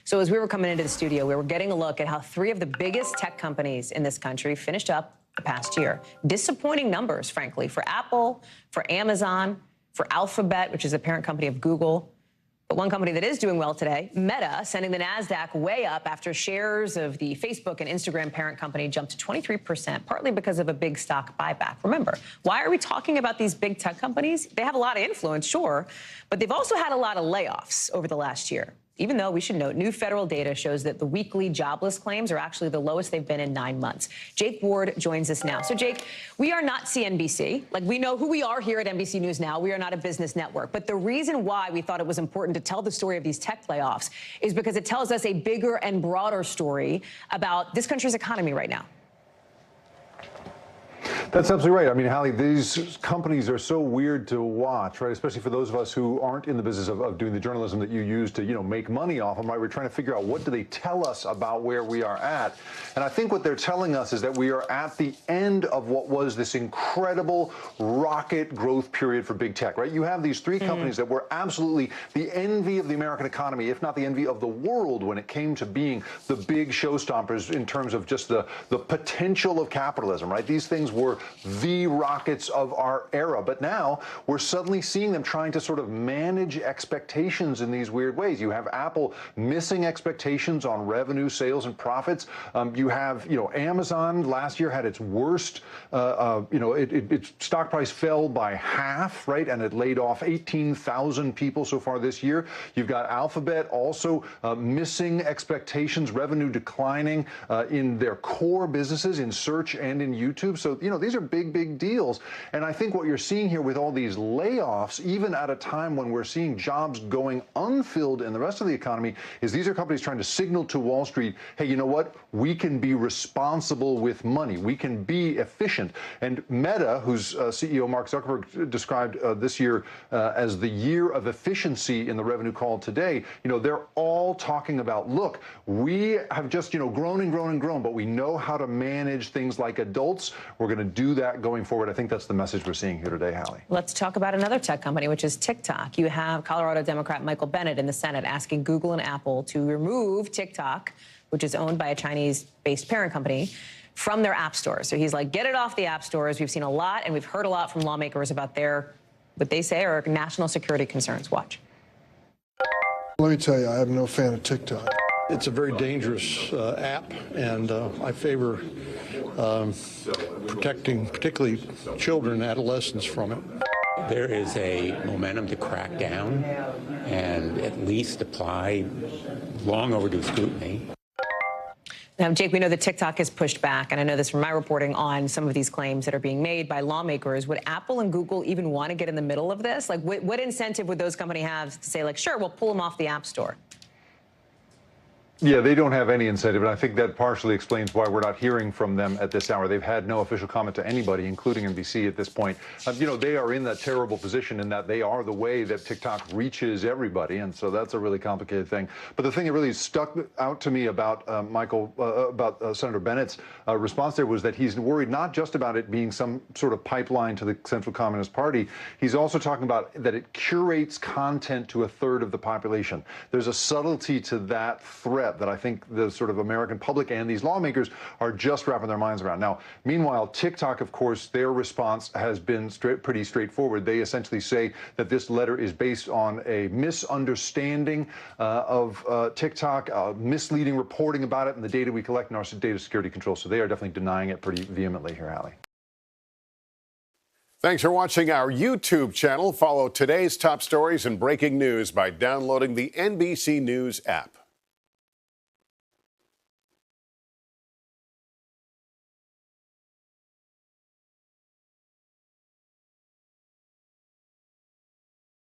So as we were coming into the studio, we were getting a look at how three of the biggest tech companies in this country finished up the past year. Disappointing numbers, frankly, for Apple, for Amazon, for Alphabet, which is a parent company of Google. But one company that is doing well today, Meta, sending the NASDAQ way up after shares of the Facebook and Instagram parent company jumped to 23%, partly because of a big stock buyback. Remember, why are we talking about these big tech companies? They have a lot of influence, sure, but they've also had a lot of layoffs over the last year. Even though, we should note, new federal data shows that the weekly jobless claims are actually the lowest they've been in 9 months. Jake Ward joins us now. So, Jake, we are not CNBC. Like, we know who we are here at NBC News Now. We are not a business network. But the reason why we thought it was important to tell the story of these tech layoffs is because it tells us a bigger and broader story about this country's economy right now. That's absolutely right. I mean, Hallie, these companies are so weird to watch, right? Especially for those of us who aren't in the business of doing the journalism that you use to, make money off them, right? We're trying to figure out, what do they tell us about where we are at? And I think what they're telling us is that we are at the end of what was this incredible rocket growth period for big tech, right? You have these three companies that were absolutely the envy of the American economy, if not the envy of the world, when it came to being the big showstoppers in terms of just the potential of capitalism, right? These things were the rockets of our era. But now we're suddenly seeing them trying to sort of manage expectations in these weird ways. You have Apple missing expectations on revenue, sales, and profits. You have, Amazon last year had its worst, its stock price fell by half, right? And it laid off 18,000 people so far this year. You've got Alphabet also missing expectations, revenue declining in their core businesses, in search and in YouTube. So, these are big deals. And I think what you're seeing here with all these layoffs, even at a time when we're seeing jobs going unfilled in the rest of the economy, is these are companies trying to signal to Wall Street, hey, you know what? We can be responsible with money. We can be efficient. And Meta, whose CEO Mark Zuckerberg described this year as the year of efficiency in the revenue call today, they're all talking about, look, we have just, grown and grown, but we know how to manage things like adults. We're going to do that going forward. I think that's the message we're seeing here today, Hallie. Let's talk about another tech company, which is TikTok. You have Colorado Democrat Michael Bennet in the Senate asking Google and Apple to remove TikTok, which is owned by a Chinese-based parent company, from their app stores. So he's like, get it off the app stores. We've seen a lot, and we've heard a lot from lawmakers about what they say are national security concerns. Watch. Let me tell you, I am no fan of TikTok. It's a very dangerous app, and I favor protecting particularly children and adolescents from it. There is a momentum to crack down and at least apply long overdue scrutiny. Now, Jake, we know that TikTok has pushed back, and I know this from my reporting on some of these claims that are being made by lawmakers. Would Apple and Google even want to get in the middle of this? Like, what incentive would those companies have to say, like, sure, we'll pull them off the App Store? Yeah, they don't have any incentive, and I think that partially explains why we're not hearing from them at this hour. They've had no official comment to anybody, including NBC at this point. They are in that terrible position in that they are the way that TikTok reaches everybody, and so that's a really complicated thing. But the thing that really stuck out to me about Senator Bennett's response there was that he's worried not just about it being some sort of pipeline to the Central Communist Party. He's also talking about that it curates content to a third of the population. There's a subtlety to that threat that I think the sort of American public and these lawmakers are just wrapping their minds around. Now, meanwhile, TikTok, of course, their response has been pretty straightforward. They essentially say that this letter is based on a misunderstanding of TikTok, misleading reporting about it, and the data we collect in our data security control. So they are definitely denying it pretty vehemently here, Hallie. Thanks for watching our YouTube channel. Follow today's top stories and breaking news by downloading the NBC News app.